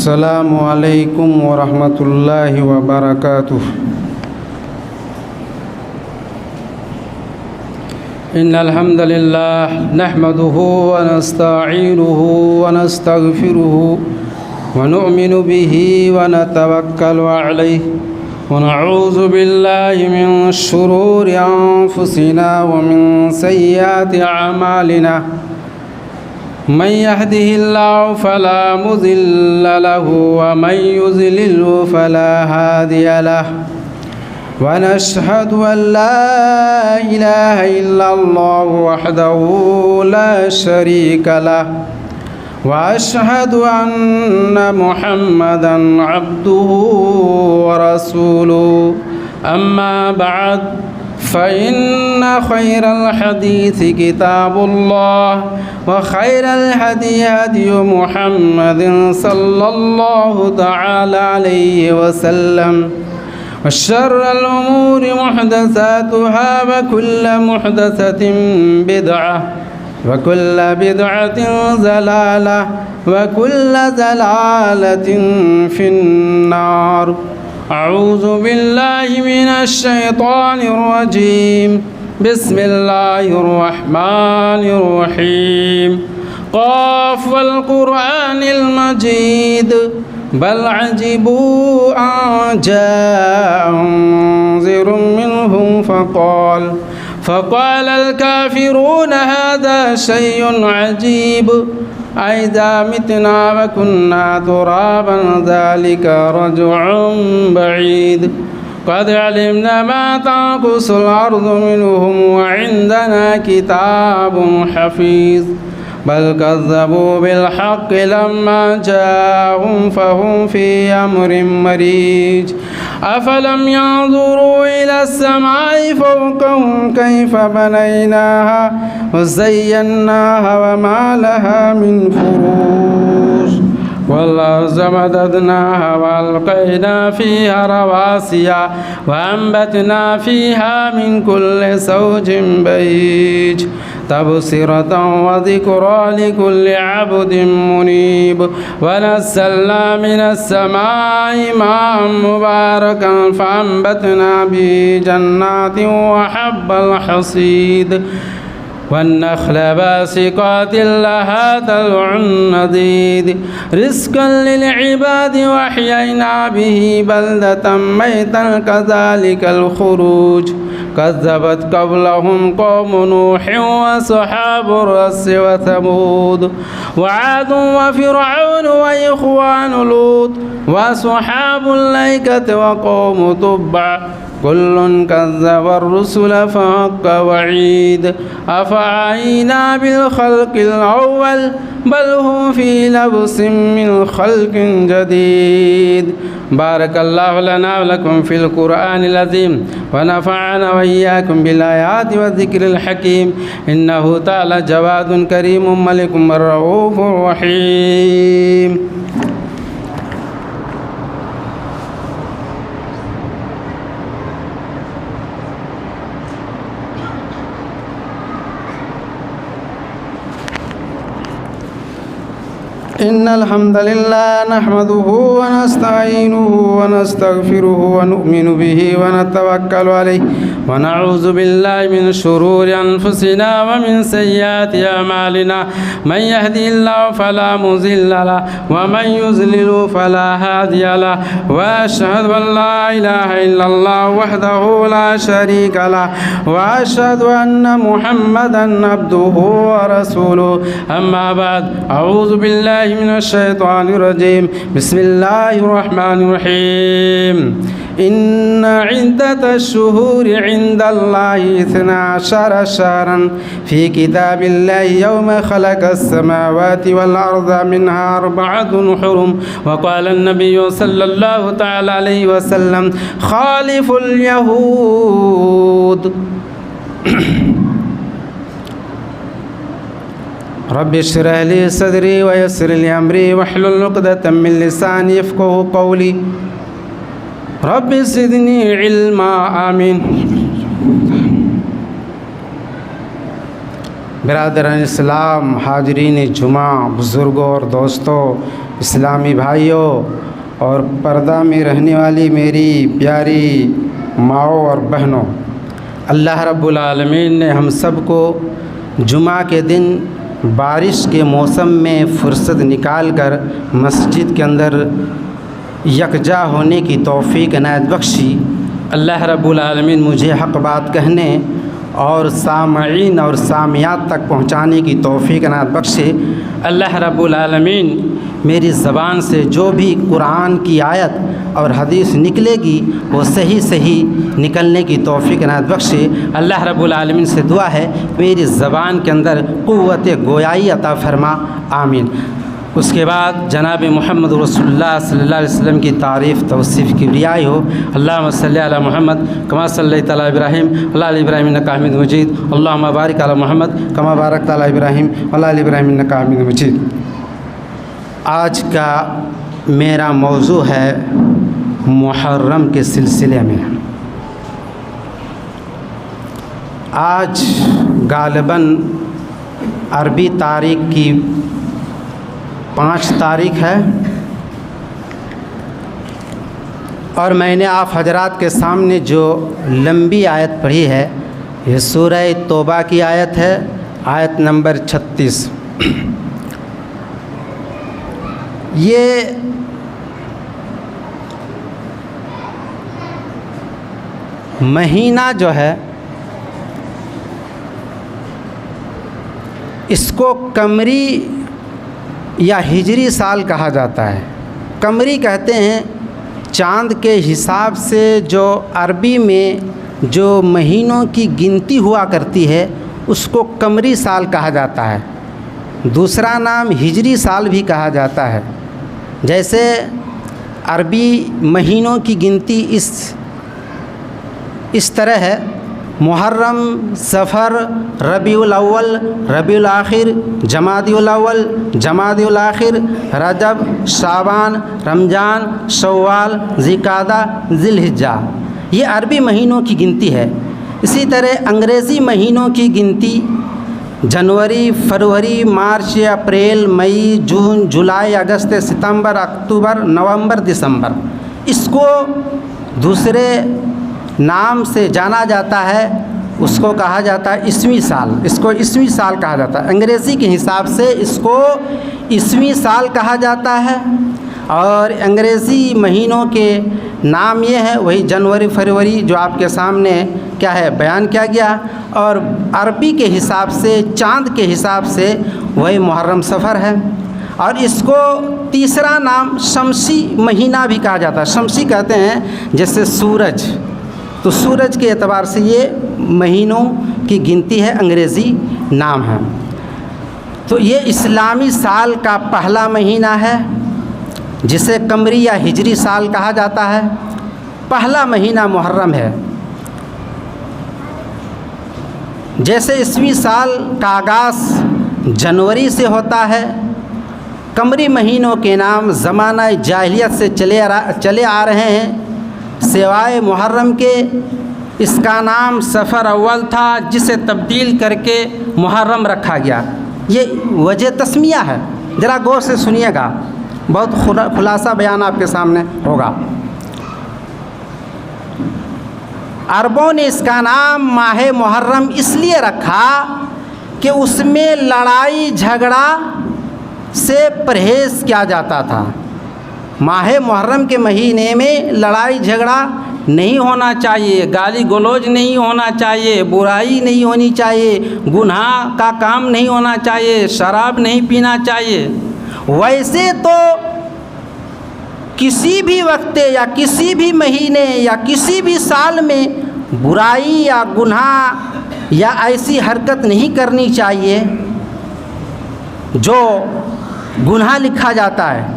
السلام عليكم ورحمة الله وبركاته. إن الحمد لله نحمده ونستعينه ونستغفره ونؤمن به ونتوكل عليه ونعوذ بالله من شرور أنفسنا ومن سيئات أعمالنا. من يهده الله فلا مضل له ومن يضلل فلا هادي له، ونشهد أن لا إله إلا الله وحده لا شريك له، وأشهد أن محمدا عبده ورسوله. أما بعد، فإن خير الحديث كتاب الله، وخير الهدي هدي محمد صلى الله تعالى عليه وسلم، وشر الأمور محدثاتها، وكل محدثة بدعة، وكل بدعة ضلالة، وكل ضلالة في النار. أعوذ بالله من الشيطان الرجيم. بسم الله الرحمن الرحيم. قاف والقرآن المجيد، بل عجبوا أن جاءهم منذر منهم فقال الكافرون هذا شيء عجيب، أئذا متنا وكنا ترابا ذلك رجع بعيد. قد علمنا ما تنقص الأرض منهم وعندنا كتاب حفيظ. بل كذبوا بالحق لما جاءهم فهم في أمر مريج. أفلم ينظروا إلى السماء فوقهم كيف بنيناها وزيناها وما لها من فروج، والأرض مددناها وألقينا فيها رواسي وأنبتنا فيها من كل زوج بهيج، تبصرة وذكرى لكل عبد منيب. ونزلنا من السماء ماء مباركا فأنبتنا به جنات وحب الحصيد، والنخل باسقات لها طلع نضيد، رزقا للعباد وأحيينا به بلدة ميتا كذلك الخروج. كذبت قبلهم قوم نوح وأصحاب الرس وثمود وعاد وفرعون وإخوان لوط وأصحاب الأيكة وقوم تبع، كل كذب الرسل فحق وعيد. أفعينا بالخلق الأول بل هم في لبس من خلق جديد. بارك الله لنا ولكم في القرآن العظيم، ونفعنا وإياكم بالآيات والذكر الحكيم. إنه تعالى جواد كريم ملك رؤوف رحيم. إن الحمد لله نحمده ونستعينه ونستغفره ونؤمن به ونتوكل عليه، ونعوذ بالله من شرور أنفسنا ومن سيئات أعمالنا. من يهدي الله فلا مضل له ومن يضلل فلا هادي له، وأشهد أن لا إله إلا الله وحده لا شريك له، وأشهد أن محمدا عبده ورسوله. أما بعد، أعوذ بالله من الشيطان الرجيم. بسم الله الرحمن الرحيم. إن عدة الشهور عند الله 12 شهرا في كتاب الله يوم خلق السماوات والأرض منها 4 حرم. وقال النبي صلى الله تعالى عليه وسلم: خالف اليهود. رب اشرح لي صدري ويسر لي أمري واحلل عقدة من لساني يفقهوا قولي. رب زدني علما. آمين. برادران اسلام، حاضرین جمعہ، بزرگوں اور دوستوں، اسلامی بھائیوں اور پردہ میں رہنے والی میری پیاری ماؤں اور بہنوں، اللہ رب العالمین نے ہم سب کو جمعہ کے دن بارش کے موسم میں فرصت نکال کر مسجد کے اندر یکجا ہونے کی توفیق عنایت بخشی۔ اللہ رب العالمین مجھے حق بات کہنے اور سامعین اور سامعات تک پہنچانے کی توفیق عنایت بخشے۔ اللہ رب العالمین میری زبان سے جو بھی قرآن کی آیت اور حدیث نکلے گی وہ صحیح نکلنے کی توفیق عنایت بخشے۔ اللہ رب العالمین سے دعا ہے میری زبان کے اندر قوت گویائی عطا فرما، آمین۔ اس کے بعد جناب محمد رسول اللہ صلی اللہ علیہ وسلم کی تعریف توصیف کی رعایت ہو۔ اللہم صلی علی محمد کما صلیت علی ابراہیم وعلی آل ابراہیم انک حمید مجید، اللہم بارک علی محمد کما بارکت علی ابراہیم وعلی آل ابراہیم انک حمید مجید۔ آج کا میرا موضوع ہے محرم کے سلسلے میں۔ آج غالباً عربی تاریخ کی 5 تاریخ ہے، اور میں نے آپ حضرات کے سامنے جو لمبی آیت پڑھی ہے یہ سورہ توبہ کی آیت ہے، آیت نمبر 36۔ یہ مہینہ جو ہے اس کو قمری یا ہجری سال کہا جاتا ہے۔ قمری کہتے ہیں چاند کے حساب سے جو عربی میں جو مہینوں کی گنتی ہوا کرتی ہے اس کو قمری سال کہا جاتا ہے۔ دوسرا نام ہجری سال بھی کہا جاتا ہے۔ جیسے عربی مہینوں کی گنتی اس طرح ہے: محرم، صفر، ربیع الاول، ربیع الآخر، جمادی الاول، جمادی الآخر، رجب، شعبان، رمضان، شوال، ذوالقعدہ، ذی الحجہ۔ یہ عربی مہینوں کی گنتی ہے۔ اسی طرح انگریزی مہینوں کی گنتی جنوری، فروری، مارچ، اپریل، مئی، جون، جولائی، اگست، ستمبر، اکتوبر، نومبر، دسمبر۔ اس کو دوسرے نام سے جانا جاتا ہے، اس کو کہا جاتا ہے عیسوی سال۔ اس کو عیسوی سال کہا جاتا ہے۔ انگریزی کے حساب سے اس کو عیسوی سال کہا جاتا ہے، اور انگریزی مہینوں کے نام یہ ہے وہی جنوری، فروری جو آپ کے سامنے کیا ہے بیان کیا گیا، اور عربی کے حساب سے چاند کے حساب سے وہی محرم، صفر ہے۔ اور اس کو تیسرا نام شمسی مہینہ بھی کہا جاتا ہے۔ شمسی کہتے ہیں جیسے سورج، تو سورج کے اعتبار سے یہ مہینوں کی گنتی ہے، انگریزی نام ہے۔ تو یہ اسلامی سال کا پہلا مہینہ ہے جسے قمری یا ہجری سال کہا جاتا ہے۔ پہلا مہینہ محرم ہے۔ جیسے عیسوی سال کا آغاز جنوری سے ہوتا ہے، قمری مہینوں کے نام زمانہ جاہلیت سے چلے آ رہے ہیں، سوائے محرم کے۔ اس کا نام صفر اول تھا جسے تبدیل کر کے محرم رکھا گیا۔ یہ وجہ تسمیہ ہے، ذرا غور سے سنیے گا، بہت خلاصہ بیان آپ کے سامنے ہوگا۔ عربوں نے اس کا نام ماہ محرم اس لیے رکھا کہ اس میں لڑائی جھگڑا سے پرہیز کیا جاتا تھا۔ ماہ محرم کے مہینے میں لڑائی جھگڑا نہیں ہونا چاہیے، گالی گلوچ نہیں ہونا چاہیے، برائی نہیں ہونی چاہیے، گناہ کا کام نہیں ہونا چاہیے، شراب نہیں پینا چاہیے۔ ویسے تو کسی بھی وقت یا کسی بھی مہینے یا کسی بھی سال میں برائی یا گناہ یا ایسی حرکت نہیں کرنی چاہیے جو گناہ لکھا جاتا ہے۔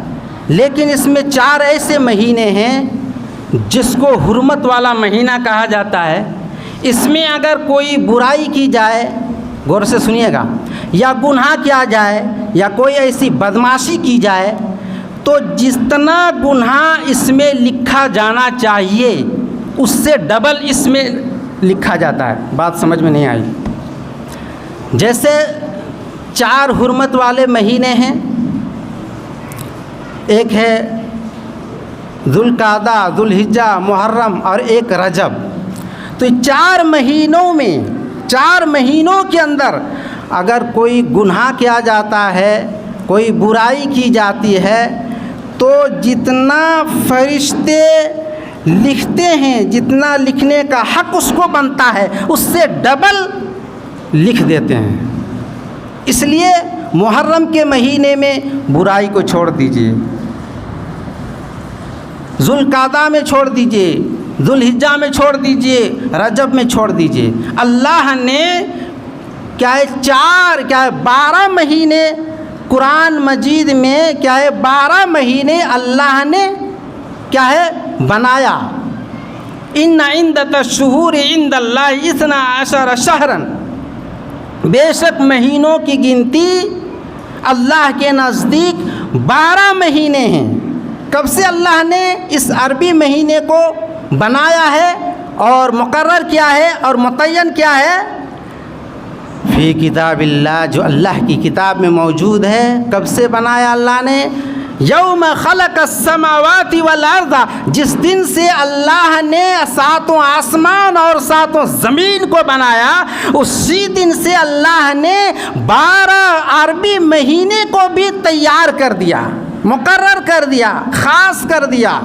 لیکن اس میں 4 ایسے مہینے ہیں جس کو حرمت والا مہینہ کہا جاتا ہے۔ اس میں اگر کوئی برائی کی جائے، غور سے سنیے گا، یا گناہ کیا جائے یا کوئی ایسی بدمعاشی کی جائے تو جتنا گناہ اس میں لکھا جانا چاہیے اس سے ڈبل اس میں لکھا جاتا ہے۔ بات سمجھ میں نہیں آئی؟ جیسے 4 حرمت والے مہینے ہیں، ایک ہے ذوالقعدہ، ذوالحجہ، محرم اور ایک رجب۔ تو 4 مہینوں کے اندر اگر کوئی گناہ کیا جاتا ہے، کوئی برائی کی جاتی ہے، تو جتنا فرشتے لکھتے ہیں، جتنا لکھنے کا حق اس کو بنتا ہے، اس سے ڈبل لکھ دیتے ہیں۔ اس لیے محرم کے مہینے میں برائی کو چھوڑ دیجیے، ذوالقعدہ میں چھوڑ دیجیے، ذوالحجہ میں چھوڑ دیجیے، رجب میں چھوڑ دیجیے۔ اللہ نے کیا ہے 12 مہینے قرآن مجید میں 12 مہینے اللہ نے کیا ہے بنایا۔ ان عدۃ الشہور عند اللہ 12 شہرا، بے شک مہینوں کی گنتی اللہ کے نزدیک 12 مہینے ہیں۔ کب سے اللہ نے اس عربی مہینے کو بنایا ہے اور مقرر کیا ہے اور متعین کیا ہے؟ فی کتاب اللہ، جو اللہ کی کتاب میں موجود ہے۔ کب سے بنایا اللہ نے؟ یوم خلق السماوات والارض، جس دن سے اللہ نے 7 آسمان اور 7 زمین کو بنایا، اسی دن سے اللہ نے 12 عربی مہینے کو بھی تیار کر دیا، مقرر کر دیا، خاص کر دیا۔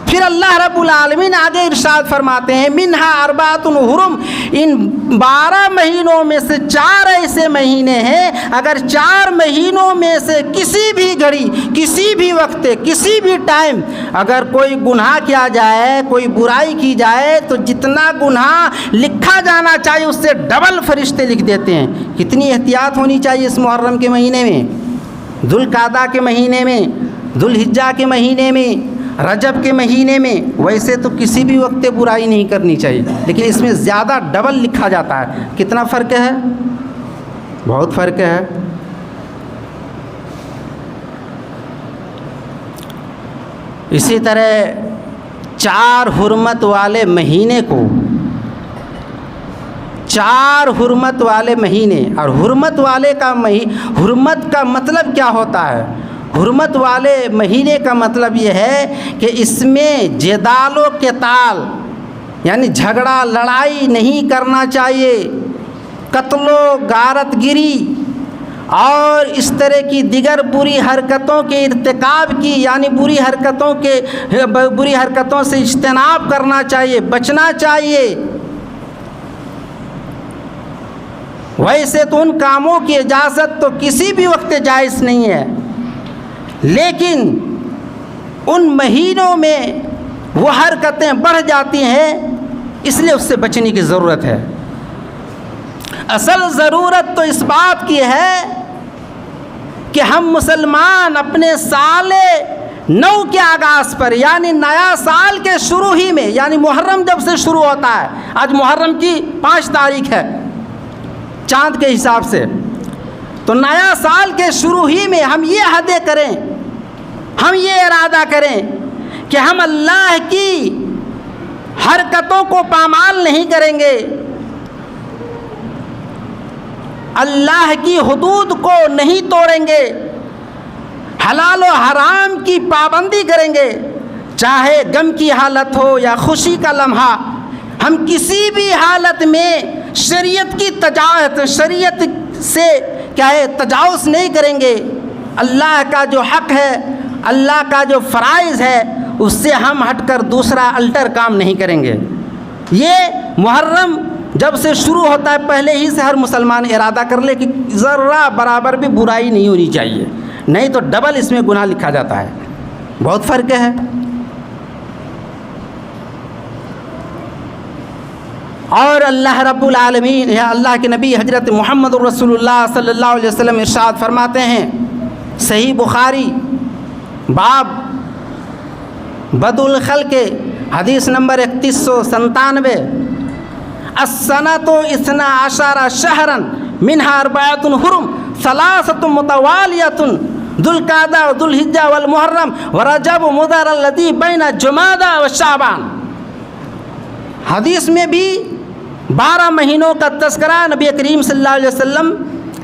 پھر اللہ رب العالمین آگے ارشاد فرماتے ہیں منہا اربعۃ حرم، ان 12 مہینوں میں سے 4 ایسے مہینے ہیں، اگر 4 مہینوں میں سے کسی بھی گھڑی، کسی بھی وقت، کسی بھی ٹائم اگر کوئی گناہ کیا جائے، کوئی برائی کی جائے، تو جتنا گناہ لکھا جانا چاہیے اس سے ڈبل فرشتے لکھ دیتے ہیں۔ کتنی احتیاط ہونی چاہیے اس محرم کے مہینے میں، ذوالقعدہ کے مہینے میں، ذوالحجہ کے مہینے میں، رجب کے مہینے میں۔ ویسے تو کسی بھی وقت برائی نہیں کرنی چاہیے، لیکن اس میں زیادہ ڈبل لکھا جاتا ہے۔ کتنا فرق ہے؟ بہت فرق ہے۔ اسی طرح 4 حرمت والے مہینے کو، 4 حرمت والے مہینے، اور حرمت کا مطلب کیا ہوتا ہے؟ حرمت والے مہینے کا مطلب یہ ہے کہ اس میں جدال و قتال، یعنی جھگڑا لڑائی نہیں کرنا چاہیے، قتل و غارت گری اور اس طرح کی دیگر بری حرکتوں کے ارتکاب کی، یعنی بری حرکتوں سے اجتناب کرنا چاہیے، بچنا چاہیے۔ ویسے تو ان کاموں کی اجازت تو کسی بھی وقت جائز نہیں ہے، لیکن ان مہینوں میں وہ حرکتیں بڑھ جاتی ہیں، اس لیے اس سے بچنے کی ضرورت ہے۔ اصل ضرورت تو اس بات کی ہے کہ ہم مسلمان اپنے سال نو کے آغاز پر، یعنی نیا سال کے شروع ہی میں، یعنی محرم جب سے شروع ہوتا ہے، آج محرم کی 5 تاریخ ہے چاند کے حساب سے، تو نیا سال کے شروع ہی میں ہم یہ عہد کریں، ہم یہ ارادہ کریں کہ ہم اللہ کی حرکتوں کو پامال نہیں کریں گے، اللہ کی حدود کو نہیں توڑیں گے، حلال و حرام کی پابندی کریں گے، چاہے غم کی حالت ہو یا خوشی کا لمحہ، ہم کسی بھی حالت میں شریعت سے تجاوز نہیں کریں گے۔ اللہ کا جو حق ہے، اللہ کا جو فرائض ہے، اس سے ہم ہٹ کر دوسرا الٹر کام نہیں کریں گے۔ یہ محرم جب سے شروع ہوتا ہے پہلے ہی سے ہر مسلمان ارادہ کر لے کہ ذرہ برابر بھی برائی نہیں ہونی چاہیے، نہیں تو ڈبل اس میں گناہ لکھا جاتا ہے۔ بہت فرق ہے۔ اور اللہ رب العالمین یا اللہ کے نبی حضرت محمد رسول اللہ صلی اللہ علیہ وسلم ارشاد فرماتے ہیں، صحیح بخاری باب بدء الخلق حدیث نمبر 3197، السنۃ 12 شہرا منها 4 حرم 3 متوالیۃ ذوالقعدہ وذوالحجہ والمحرم ورجب مضر الذی بین جمادی و شعبان۔ حدیث میں بھی 12 مہینوں کا تذکرہ نبی کریم صلی اللہ علیہ وسلم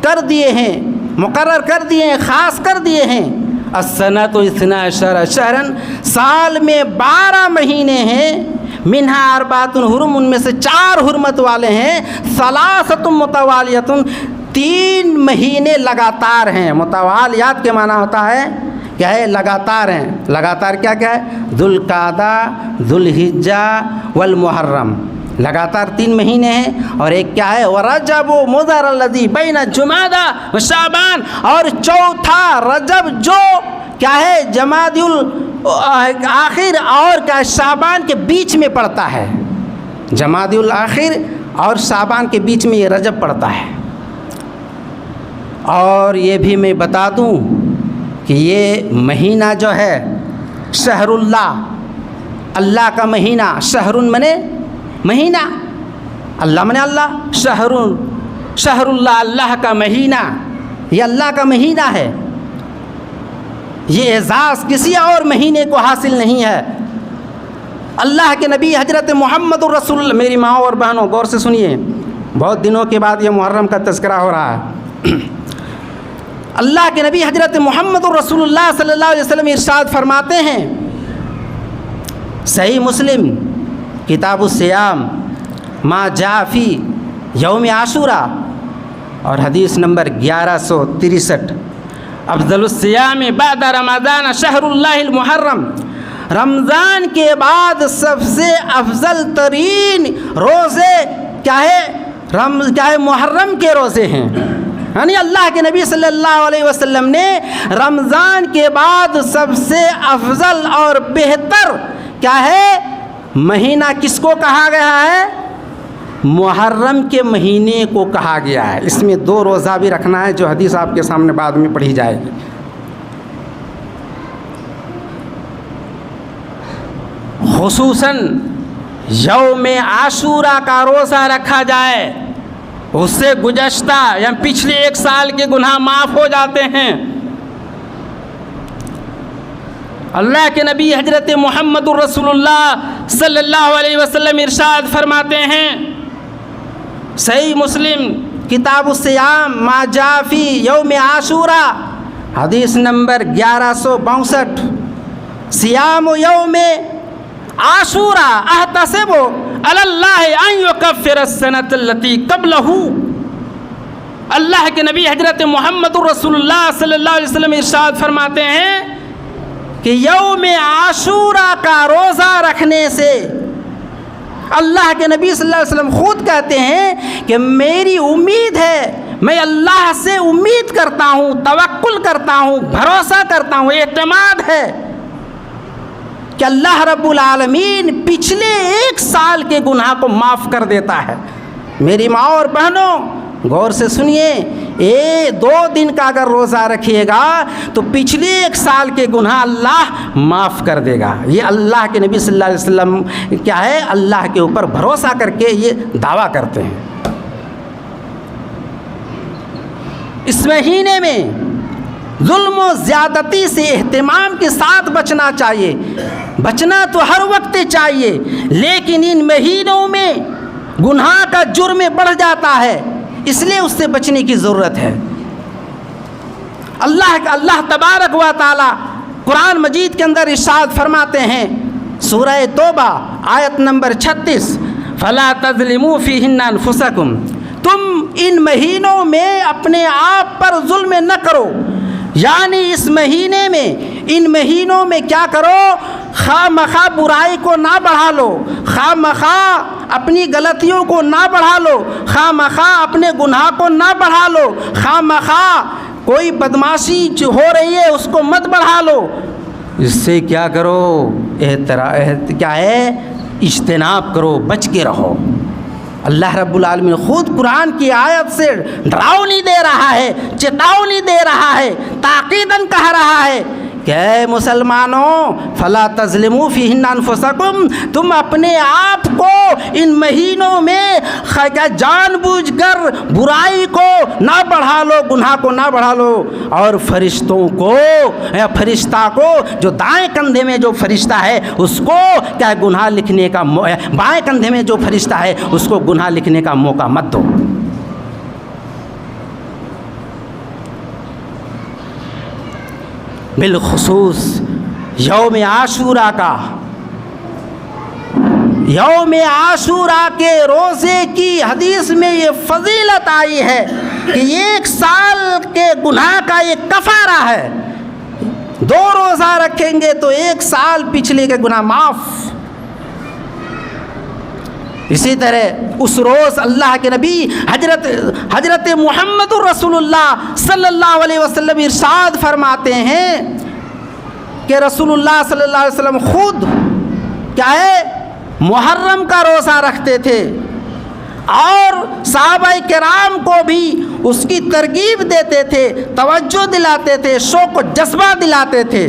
کر دیے ہیں، مقرر کر دیے ہیں، خاص کر دیے ہیں۔ السنۃ 12 شہرا، سال میں 12 مہینے ہیں، منہا اربعۃ حرم، ان میں سے 4 حرمت والے ہیں، ثلاثۃ متوالیۃ، 3 مہینے لگاتار ہیں۔ متوالیات کے معنی ہوتا ہے کیا ہے؟ لگاتار ہیں۔ لگاتار کیا کیا ہے؟ ذوالقعدہ، ذوالحجہ والمحرم، لگاتار 3 مہینے ہیں۔ اور ایک کیا ہے؟ ورجب مضر الذی بین جمادی و شعبان، اور چوتھا رجب جو کیا ہے؟ جمادی الآخر اور کیا ہے؟ شعبان کے بیچ میں پڑتا ہے۔ جمادی الآخر اور شعبان کے بیچ میں یہ رجب پڑتا ہے۔ اور یہ بھی میں بتا دوں کہ یہ مہینہ جو ہے شہر اللہ، اللہ کا مہینہ، شہر منے مہینہ، اللہ منے اللہ، شہر اللہ، اللہ کا مہینہ، یہ اللہ کا مہینہ ہے۔ یہ اعزاز کسی اور مہینے کو حاصل نہیں ہے۔ اللہ کے نبی حضرت محمد الرسول اللہ، میری ماں اور بہنوں غور سے سنیے، بہت دنوں کے بعد یہ محرم کا تذکرہ ہو رہا ہے۔ اللہ کے نبی حضرت محمد الرسول اللہ صلی اللہ علیہ وسلم ارشاد فرماتے ہیں، صحیح مسلم کتاب الصیام، ما جاء فی یوم عاشوراء، اور حدیث نمبر 1163، افضل الصیام بعد رمضان شہر اللہ المحرم، رمضان کے بعد سب سے افضل ترین روزے کیا ہے؟ محرم کے روزے ہیں۔ یعنی اللہ کے نبی صلی اللہ علیہ وسلم نے رمضان کے بعد سب سے افضل اور بہتر کیا ہے مہینہ کس کو کہا گیا ہے؟ محرم کے مہینے کو کہا گیا ہے۔ اس میں 2 روزہ بھی رکھنا ہے، جو حدیث آپ کے سامنے بعد میں پڑھی جائے گی۔ خصوصاً یوم عاشوراء کا روزہ رکھا جائے، اس سے گزشتہ یا پچھلے 1 سال کے گناہ معاف ہو جاتے ہیں۔ اللہ کے نبی حضرت محمد الرسول اللہ صلی اللہ علیہ وسلم ارشاد فرماتے ہیں، صحیح مسلم کتاب الصیام، ما جاء فی یوم عاشوراء، حدیث نمبر 1162، صیام یوم عاشوراء احتسب علی اللہ ان یکفر السنۃ التی قبلہ۔ اللہ کے نبی حضرت محمد الرسول اللہ صلی اللہ علیہ وسلم ارشاد فرماتے ہیں کہ یوم عاشوراء کا روزہ رکھنے سے اللہ کے نبی صلی اللہ علیہ وسلم خود کہتے ہیں کہ میری امید ہے، میں اللہ سے امید کرتا ہوں، توکل کرتا ہوں، بھروسہ کرتا ہوں، اعتماد ہے کہ اللہ رب العالمین پچھلے 1 سال کے گناہ کو معاف کر دیتا ہے۔ میری ماں اور بہنوں غور سے سنیے، 2 دن کا اگر روزہ رکھیے گا تو پچھلے 1 سال کے گناہ اللہ معاف کر دے گا۔ یہ اللہ کے نبی صلی اللہ علیہ وسلم کیا ہے؟ اللہ کے اوپر بھروسہ کر کے یہ دعویٰ کرتے ہیں۔ اس مہینے میں ظلم و زیادتی سے اہتمام کے ساتھ بچنا چاہیے، بچنا تو ہر وقت چاہیے، لیکن ان مہینوں میں گناہ کا جرم بڑھ جاتا ہے، اس لیے اس سے بچنے کی ضرورت ہے۔ اللہ تبارک و تعالی قرآن مجید کے اندر ارشاد فرماتے ہیں، سورہ توبہ آیت نمبر 36، فَلَا تَظْلِمُوا فِيهِنَّ أَنفُسَكُمْ، تم ان مہینوں میں اپنے آپ پر ظلم نہ کرو، یعنی اس مہینے میں، ان مہینوں میں کیا کرو؟ خواہ مخواہ برائی کو نہ بڑھا لو، خواہ مخواہ اپنی غلطیوں کو نہ بڑھا لو، خواہ مخواہ اپنے گناہ کو نہ بڑھا لو، خواہ مخواہ کوئی بدماشی جو ہو رہی ہے اس کو مت بڑھا لو، اس سے کیا کرو؟ کیا ہے؟ اجتناب کرو، بچ کے رہو۔ اللہ رب العالمین خود قرآن کی آیت سے ڈراؤنی دے رہا ہے، چتاونی دے رہا ہے، تاکیداً کہہ رہا ہے کہ اے مسلمانوں فلا تظلموا فیہن انفسکم، تم اپنے آپ کو ان مہینوں میں جان بوجھ کر برائی کو نہ بڑھا لو، گناہ کو نہ بڑھا لو، اور فرشتوں کو یا فرشتہ کو جو دائیں کندھے میں جو فرشتہ ہے اس کو کیا گناہ لکھنے کا، بائیں کندھے میں جو فرشتہ ہے اس کو گناہ لکھنے کا موقع مت دو۔ بالخصوص یوم عاشوراء کا، یوم عاشوراء کے روزے کی حدیث میں یہ فضیلت آئی ہے کہ 1 سال کے گناہ کا یہ کفارہ ہے، 2 روزہ رکھیں گے تو 1 سال پچھلے کے گناہ معاف۔ اسی طرح اس روز اللہ کے نبی حضرت محمد رسول اللہ صلی اللہ علیہ وسلم ارشاد فرماتے ہیں کہ رسول اللہ صلی اللہ علیہ وسلم خود کیا ہے محرم کا روزہ رکھتے تھے، اور صحابہ کرام کو بھی اس کی ترغیب دیتے تھے، توجہ دلاتے تھے، شوق و جذبہ دلاتے تھے۔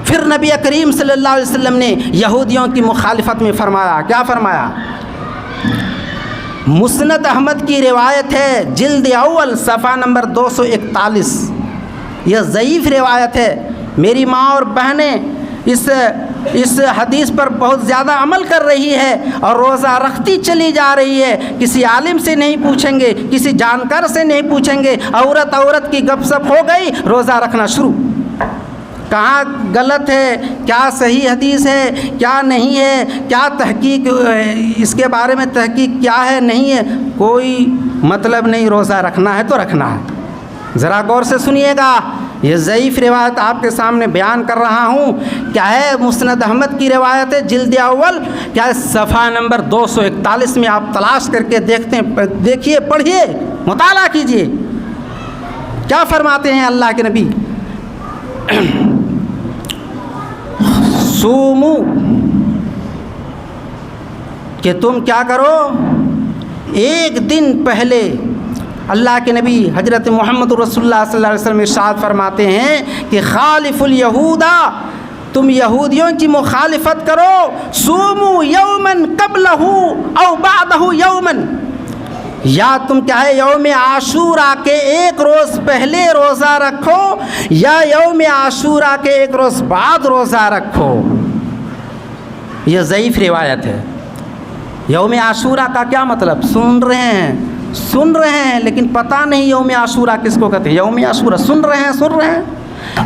پھر نبی کریم صلی اللہ علیہ وسلم نے یہودیوں کی مخالفت میں فرمایا، کیا فرمایا؟ مسند احمد کی روایت ہے، جلد اول صفحہ نمبر 241، یہ ضعیف روایت ہے۔ میری ماں اور بہنیں اس حدیث پر بہت زیادہ عمل کر رہی ہے اور روزہ رکھتی چلی جا رہی ہے، کسی عالم سے نہیں پوچھیں گے، کسی جانکار سے نہیں پوچھیں گے، عورت کی گپ سپ ہو گئی، روزہ رکھنا شروع۔ کہاں غلط ہے، کیا صحیح حدیث ہے، کیا نہیں ہے، کیا تحقیق اس کے بارے میں تحقیق کیا ہے نہیں ہے، کوئی مطلب نہیں، روزہ رکھنا ہے تو رکھنا ہے۔ ذرا غور سے سنیے گا، یہ ضعیف روایت آپ کے سامنے بیان کر رہا ہوں، کیا ہے مسند احمد کی روایت ہے، جلد اول کیا ہے صفحہ نمبر 241 میں آپ تلاش کر کے دیکھیے، پڑھیے، مطالعہ کیجیے، کیا فرماتے ہیں اللہ کے نبی؟ سومو، کہ تم کیا کرو، 1 دن پہلے اللہ کے نبی حضرت محمد رسول اللہ صلی اللہ علیہ وسلم ارشاد فرماتے ہیں کہ خالف الیہودا، تم یہودیوں کی مخالفت کرو، سومو یومن قبلہ او بعدہ یومن، یا تم کیا ہے یوم عاشوراء کے 1 روز پہلے روزہ رکھو یا یوم عاشوراء کے 1 روز بعد روزہ رکھو۔ یہ ضعیف روایت ہے۔ یوم عاشوراء کا کیا مطلب؟ سن رہے ہیں لیکن پتہ نہیں یوم عاشوراء کس کو کہتے ہیں۔ یوم عاشوراء سن رہے ہیں،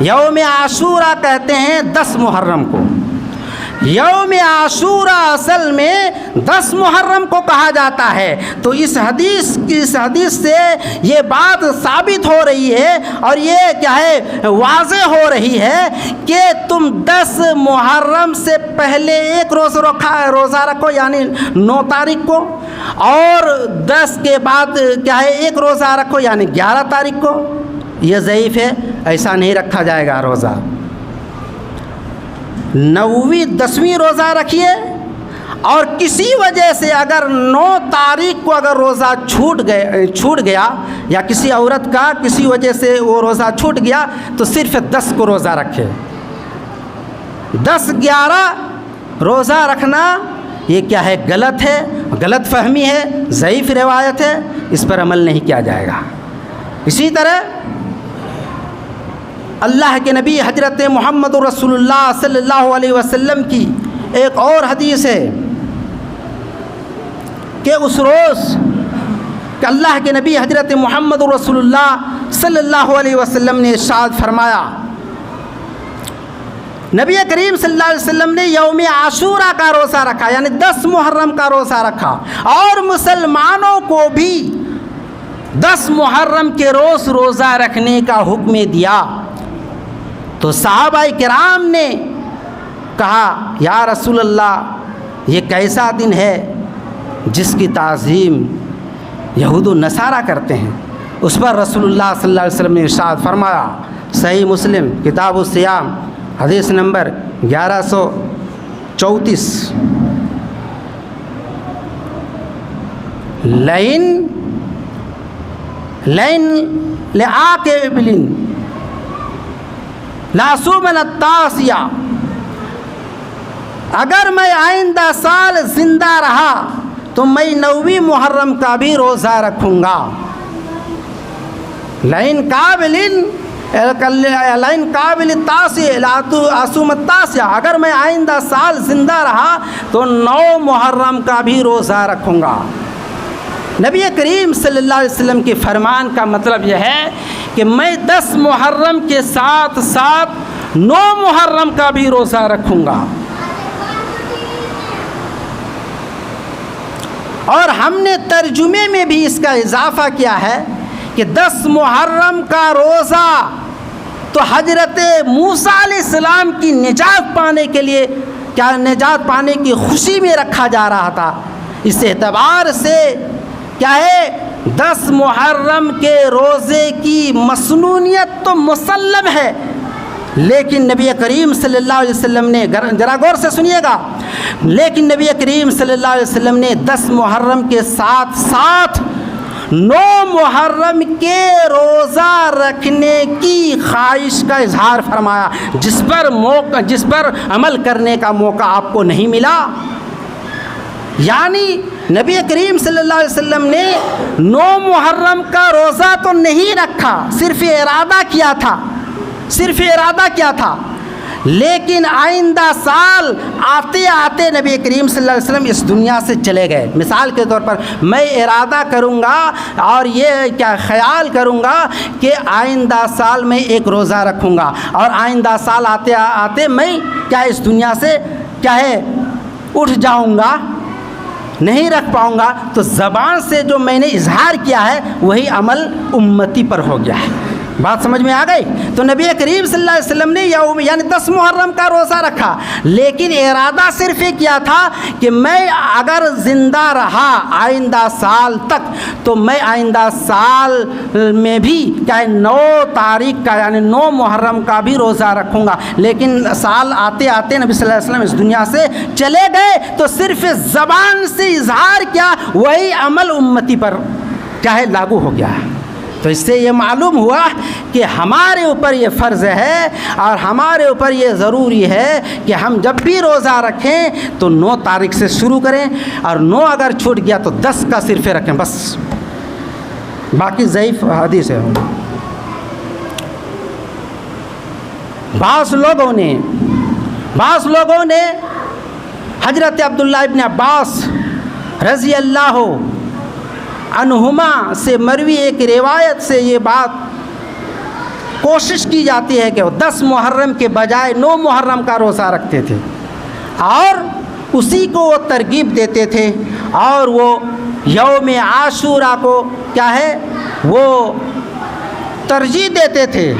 یوم عاشوراء کہتے ہیں 10 محرم کو۔ یوم عاشوراء اصل میں 10 محرم کو کہا جاتا ہے۔ تو اس حدیث سے یہ بات ثابت ہو رہی ہے اور یہ کیا ہے واضح ہو رہی ہے کہ تم 10 محرم سے پہلے 1 روزہ رکھو، یعنی 9 تاریخ کو، اور 10 کے بعد کیا ہے 1 روزہ رکھو، یعنی 11 تاریخ کو۔ یہ ضعیف ہے، ایسا نہیں رکھا جائے گا روزہ۔ 9ویں 10ویں روزہ رکھیے، اور کسی وجہ سے اگر 9 تاریخ کو اگر روزہ چھوٹ گیا یا کسی عورت کا کسی وجہ سے وہ روزہ چھوٹ گیا تو صرف 10 کو روزہ رکھے۔ 10 11 روزہ رکھنا یہ کیا ہے؟ غلط ہے، غلط فہمی ہے، ضعیف روایت ہے، اس پر عمل نہیں کیا جائے گا۔ اسی طرح اللہ کے نبی حضرت محمد رسول اللہ صلی اللہ علیہ وسلم کی ایک اور حدیث ہے کہ اس روز کہ اللہ کے نبی حضرت محمد رسول اللہ صلی اللہ علیہ وسلم نے ارشاد فرمایا، نبی کریم صلی اللہ علیہ وسلم نے یوم عاشوراء کا روزہ رکھا، یعنی 10 محرم کا روزہ رکھا، اور مسلمانوں کو بھی 10 محرم کے روز روزہ رکھنے کا حکم دیا۔ تو صحابہ کرام نے کہا، یا رسول اللہ یہ کیسا دن ہے جس کی تعظیم یہود و نصارہ کرتے ہیں؟ اس پر رسول اللہ صلی اللہ علیہ وسلم نے ارشاد فرمایا، صحیح مسلم کتاب الصیام حدیث نمبر 1134، لئن لعاقبل لاسومن التاسیہ، اگر میں آئندہ سال زندہ رہا تو میں 9ویں محرم کا بھی روزہ رکھوں گا۔ لئن قابل اصوم التاسیہ، اگر میں آئندہ سال زندہ رہا تو 9 محرم کا بھی روزہ رکھوں گا۔ نبی کریم صلی اللہ علیہ وسلم کے فرمان کا مطلب یہ ہے کہ میں 10 محرم کے ساتھ ساتھ 9 محرم کا بھی روزہ رکھوں گا۔ اور ہم نے ترجمے میں بھی اس کا اضافہ کیا ہے کہ 10 محرم کا روزہ تو حضرت موسیٰ علیہ السلام کی نجات پانے کے لیے، کیا نجات پانے کی خوشی میں رکھا جا رہا تھا۔ اس اعتبار سے کیا ہے 10 محرم کے روزے کی مسنونیت تو مسلم ہے، لیکن نبی کریم صلی اللہ علیہ وسلم نے، ذرا غور سے سنیے گا، لیکن نبی کریم صلی اللہ علیہ وسلم نے 10 محرم کے ساتھ ساتھ 9 محرم کے روزہ رکھنے کی خواہش کا اظہار فرمایا، جس پر عمل کرنے کا موقع آپ کو نہیں ملا۔ یعنی نبی کریم صلی اللہ علیہ وسلم نے 9 محرم کا روزہ تو نہیں رکھا، صرف ارادہ کیا تھا، لیکن آئندہ سال آتے آتے نبی کریم صلی اللہ علیہ وسلم اس دنیا سے چلے گئے۔ مثال کے طور پر میں ارادہ کروں گا اور یہ کیا خیال کروں گا کہ آئندہ سال میں ایک روزہ رکھوں گا، اور آئندہ سال آتے آتے میں کیا اس دنیا سے کیا ہے اٹھ جاؤں گا، نہیں رکھ پاؤں گا، تو زبان سے جو میں نے اظہار کیا ہے وہی عمل امتی پر ہو گیا ہے۔ بات سمجھ میں آ گئی؟ تو نبی کریم صلی اللہ علیہ وسلم نے یعنی 10 محرم کا روزہ رکھا، لیکن ارادہ صرف یہ کیا تھا کہ میں اگر زندہ رہا آئندہ سال تک تو میں آئندہ سال میں بھی کیا 9 تاریخ کا یعنی 9 محرم کا بھی روزہ رکھوں گا، لیکن سال آتے آتے نبی صلی اللہ علیہ وسلم اس دنیا سے چلے گئے، تو صرف زبان سے اظہار کیا وہی عمل امتی پر کیا ہے لاگو ہو گیا ہے۔ تو اس سے یہ معلوم ہوا کہ ہمارے اوپر یہ فرض ہے اور ہمارے اوپر یہ ضروری ہے کہ ہم جب بھی روزہ رکھیں تو 9 تاریخ سے شروع کریں، اور 9 اگر چھوٹ گیا تو 10 کا صرف رکھیں بس، باقی ضعیف حدیث ہے۔ بعض لوگوں نے حضرت عبداللہ ابن عباس رضی اللہ عنہما سے مروی ایک روایت سے یہ بات کوشش کی جاتی ہے کہ وہ 10 محرم کے بجائے 9 محرم کا روزہ رکھتے تھے، اور اسی کو وہ ترغیب دیتے تھے، اور وہ یوم عاشورہ کو کیا ہے وہ ترجیح دیتے تھے۔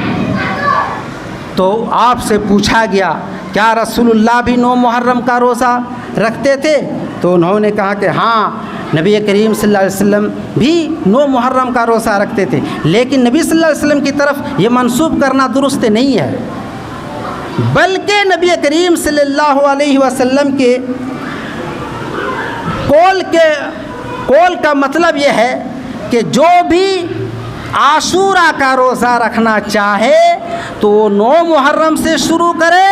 تو آپ سے پوچھا گیا کیا رسول اللہ بھی 9 محرم کا روزہ رکھتے تھے؟ تو انہوں نے کہا کہ ہاں، نبی کریم صلی اللہ علیہ وسلم بھی 9 محرم کا روزہ رکھتے تھے، لیکن نبی صلی اللہ علیہ وسلم کی طرف یہ منسوب کرنا درست نہیں ہے، بلکہ نبی کریم صلی اللہ علیہ وسلم کے قول کا مطلب یہ ہے کہ جو بھی عاشورہ کا روزہ رکھنا چاہے تو وہ 9 محرم سے شروع کرے،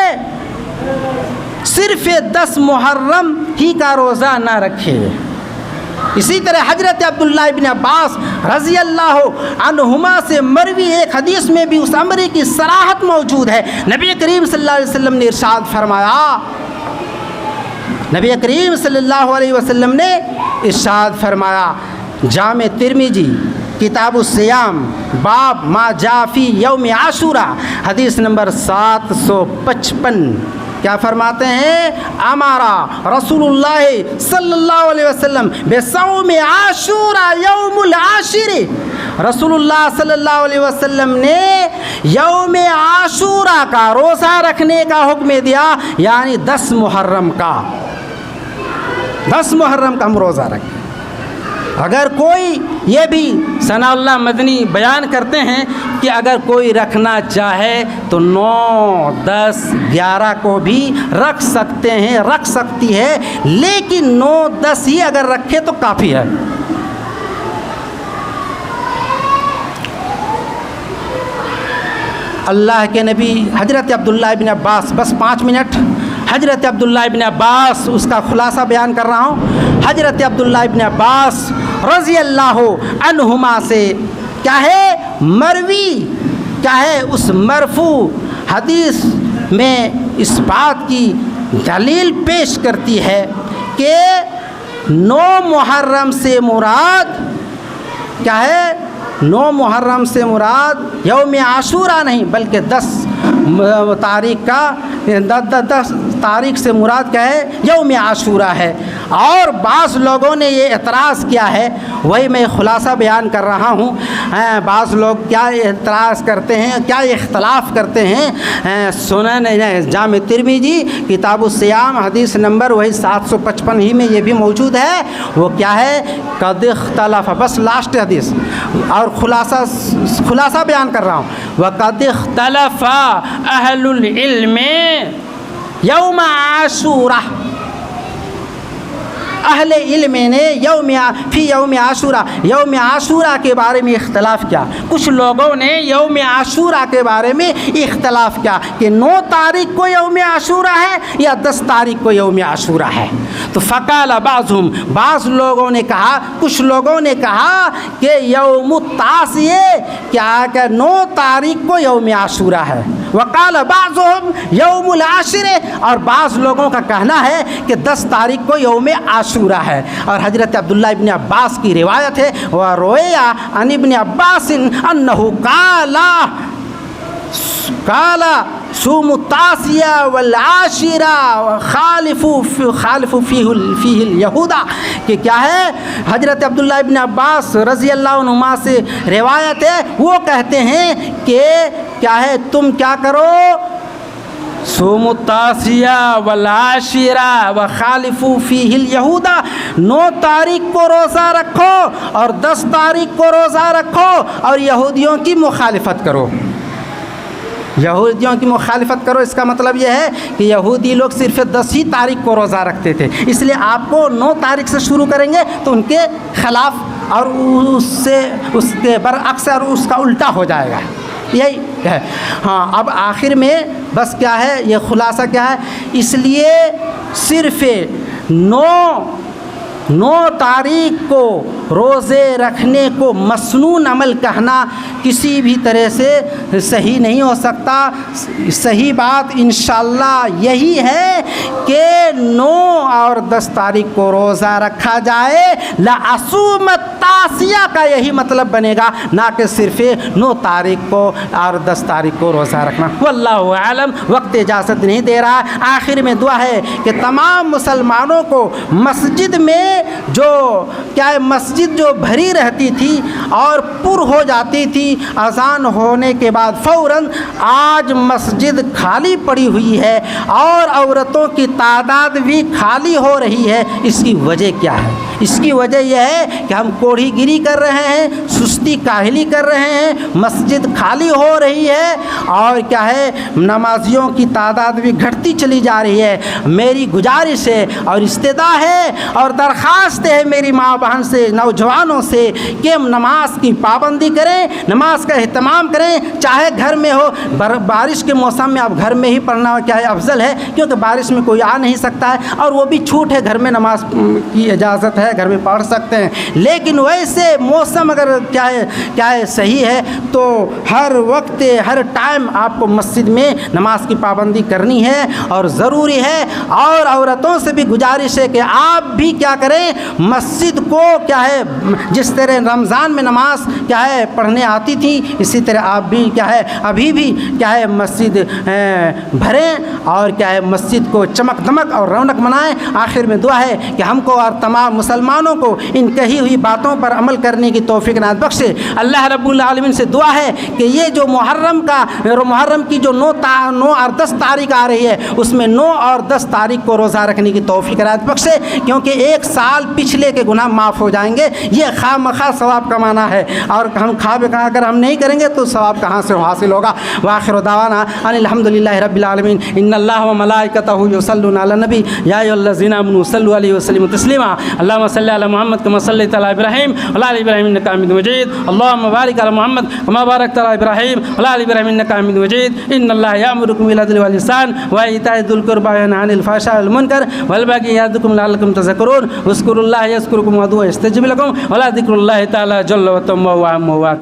صرف 10 محرم ہی کا روزہ نہ رکھے۔ اسی طرح حضرت عبداللہ ابن عباس رضی اللہ عنہما سے مروی ایک حدیث میں بھی اس امر کی صراحت موجود ہے۔ نبی کریم صلی اللہ علیہ وسلم نے ارشاد فرمایا، نبی کریم صلی اللہ علیہ وسلم نے ارشاد فرمایا، جامع ترمذی کتاب الصیام باب ما جاء فی یوم عاشورہ حدیث نمبر 755، کیا فرماتے ہیں؟ امارا رسول اللہ صلی اللہ علیہ وسلم بصوم عاشورہ یوم العاشر، رسول اللہ صلی اللہ علیہ وسلم نے یوم عاشورہ کا روزہ رکھنے کا حکم دیا، یعنی 10 محرم کا ہم روزہ رکھیں۔ اگر کوئی، یہ بھی ثناء اللہ مدنی بیان کرتے ہیں کہ اگر کوئی رکھنا چاہے تو 9، 10، 11 کو بھی رکھ سکتی ہے، لیکن 9، 10 ہی اگر رکھے تو کافی ہے۔ اللہ کے نبی حضرت عبداللہ ابن عباس، بس 5 منٹ، حضرت عبداللہ ابن عباس، اس کا خلاصہ بیان کر رہا ہوں۔ حضرت عبداللہ ابن عباس رضی اللہ عنہما سے کیا ہے مروی، کیا ہے اس مرفوع حدیث میں اس بات کی دلیل پیش کرتی ہے کہ 9 محرم سے مراد کیا ہے، 9 محرم سے مراد یوم عاشورہ نہیں بلکہ 10 تاریخ کا 10 تاریخ سے مراد کیا ہے، یوم عاشورہ ہے۔ اور بعض لوگوں نے یہ اعتراض کیا ہے، وہی میں خلاصہ بیان کر رہا ہوں۔ بعض لوگ کیا اعتراض کرتے ہیں، کیا اختلاف کرتے ہیں، سنن جامع ترمذی کتاب الصیام حدیث نمبر وہی 755 ہی میں یہ بھی موجود ہے۔ وہ کیا ہے، قد اختلف، بس لاسٹ حدیث اور خلاصہ بیان کر رہا ہوں۔ وقد اختلف اہل العلم یوم عاشورہ، اہل علم نے یوم عاشورہ، یوم عاشورہ کے بارے میں اختلاف کیا۔ کچھ لوگوں نے یوم عاشورہ کے بارے میں اختلاف کیا کہ 9 تاریخ کو یوم عاشورہ ہے یا 10 تاریخ کو یوم عاشورہ ہے۔ تو فقال بعضهم، بعض لوگوں نے کہا، کچھ لوگوں نے کہا کہ یوم التاسع، کیا کہ 9 تاریخ کو یوم عاشورہ ہے۔ وقال بعضهم یوم العاشر، اور بعض لوگوں کا کہنا ہے کہ 10 تاریخ کو یوم عاشورہ ہے۔ اور حضرت عبداللہ ابن عباس کی روایت ہے، وروی عن ابن عباس انہ قال صوم التاسع والعاشرہ خالف فیہ اليہود، کہ کیا ہے حضرت عبداللہ ابن عباس رضی اللہ عنہما سے روایت ہے، وہ کہتے ہیں کہ کیا ہے، تم کیا کرو، صوم التاسع والعاشرہ وخالفوا فیہ اليہود، 9 تاریخ کو روزہ رکھو اور 10 تاریخ کو روزہ رکھو اور یہودیوں کی مخالفت کرو۔ یہودیوں کی مخالفت کرو، اس کا مطلب یہ ہے کہ یہودی لوگ صرف 10 ہی تاریخ کو روزہ رکھتے تھے، اس لیے آپ کو 9 تاریخ سے شروع کریں گے تو ان کے خلاف اور اس کے برعکس اور اس کا الٹا ہو جائے گا، یہی ہے۔ ہاں، اب آخر میں بس کیا ہے، یہ خلاصہ کیا ہے، اس لیے صرف 9 تاریخ کو روزے رکھنے کو مسنون عمل کہنا کسی بھی طرح سے صحیح نہیں ہو سکتا۔ صحیح بات انشاءاللہ یہی ہے کہ 9 اور 10 تاریخ کو روزہ رکھا جائے، لأصوم التاسع کا یہی مطلب بنے گا، نہ کہ صرف 9 تاریخ کو اور 10 تاریخ کو روزہ رکھنا۔ واللہ اعلم، وقت اجازت نہیں دے رہا۔ آخر میں دعا ہے کہ تمام مسلمانوں کو مسجد میں جو کیا ہے، مسجد جو بھری رہتی تھی اور پر ہو جاتی تھی اذان ہونے کے بعد فوراً، آج مسجد خالی پڑی ہوئی ہے اور عورتوں کی تعداد بھی خالی ہو رہی ہے۔ اس کی وجہ کیا ہے؟ اس کی وجہ یہ ہے کہ ہم کوڑھی گیری کر رہے ہیں، سستی کاہلی کر رہے ہیں، مسجد خالی ہو رہی ہے اور کیا ہے، نمازیوں کی تعداد بھی گھٹتی چلی جا رہی ہے۔ میری گزارش ہے اور استدعا ہے اور درخواست ہے میری ماں بہن سے، نوجوانوں سے، کہ نماز کی پابندی کریں، نماز کا اہتمام کریں، چاہے گھر میں ہو۔ بارش کے موسم میں اب گھر میں ہی پڑھنا کیا ہے افضل ہے، کیونکہ بارش میں کوئی آ نہیں سکتا ہے اور وہ بھی چھوٹ ہے، گھر میں نماز کی اجازت ہے، گھر میں پڑھ سکتے ہیں۔ لیکن ویسے موسم اگر کیا ہے صحیح ہے تو ہر وقت ہر ٹائم آپ کو مسجد میں نماز کی پابندی کرنی ہے اور ضروری ہے۔ اور عورتوں سے بھی گزارش ہے کہ آپ بھی کیا کریں، مسجد کو کیا ہے، جس طرح رمضان میں نماز کیا ہے پڑھنے آتی تھی، اسی طرح آپ بھی کیا ہے ابھی بھی کیا ہے مسجد بھریں اور کیا ہے مسجد کو چمک دمک اور رونق بنائیں۔ آخر میں دعا ہے کہ ہم کو اور تمام مسلمانوں کو ان کہی ہوئی باتوں پر عمل کرنے کی توفیق عنایت بخشے۔ اللہ رب العالمین سے دعا ہے کہ یہ جو محرم کی جو 9 اور 10 تاریخ آ رہی ہے، اس میں 9 اور 10 تاریخ کو روزہ رکھنے کی توفیق عنایت بخشے، کیونکہ ایک سال سال پچھلے کے گناہ معاف ہو جائیں گے. یہ خواہ مخواہ ثواب کمانا ہے, اور ہم اگر ہم نہیں کریں گے تو ثواب کہاں سے حاصل ہوگا. وآخر دعوانا ان الحمد للہ رب العالمین. ان اللہ و ملائکتہ یصلون علی النبی یا ایھا الذین آمنوا صلوا علیہ وسلموا تسلیما. اللهم صل علی محمد کما صلیت علی ابراہیم وعلی آل ابراہیم انک حمید مجید. اللهم بارک علی محمد کما بارکت علی ابراہیم وعلی آل ابراہیم انک حمید مجید. ان اللہ یأمرکم بالعدل والإحسان وإیتاء ذی القربى وینہی عن الفحشاء والمنکر والبغی یعظکم لعلکم تذکرون. اذکروا اللہ یذکرکم وادعوہ یستجب لکم ولذکر اللہ تعالی جل وعلا وعم.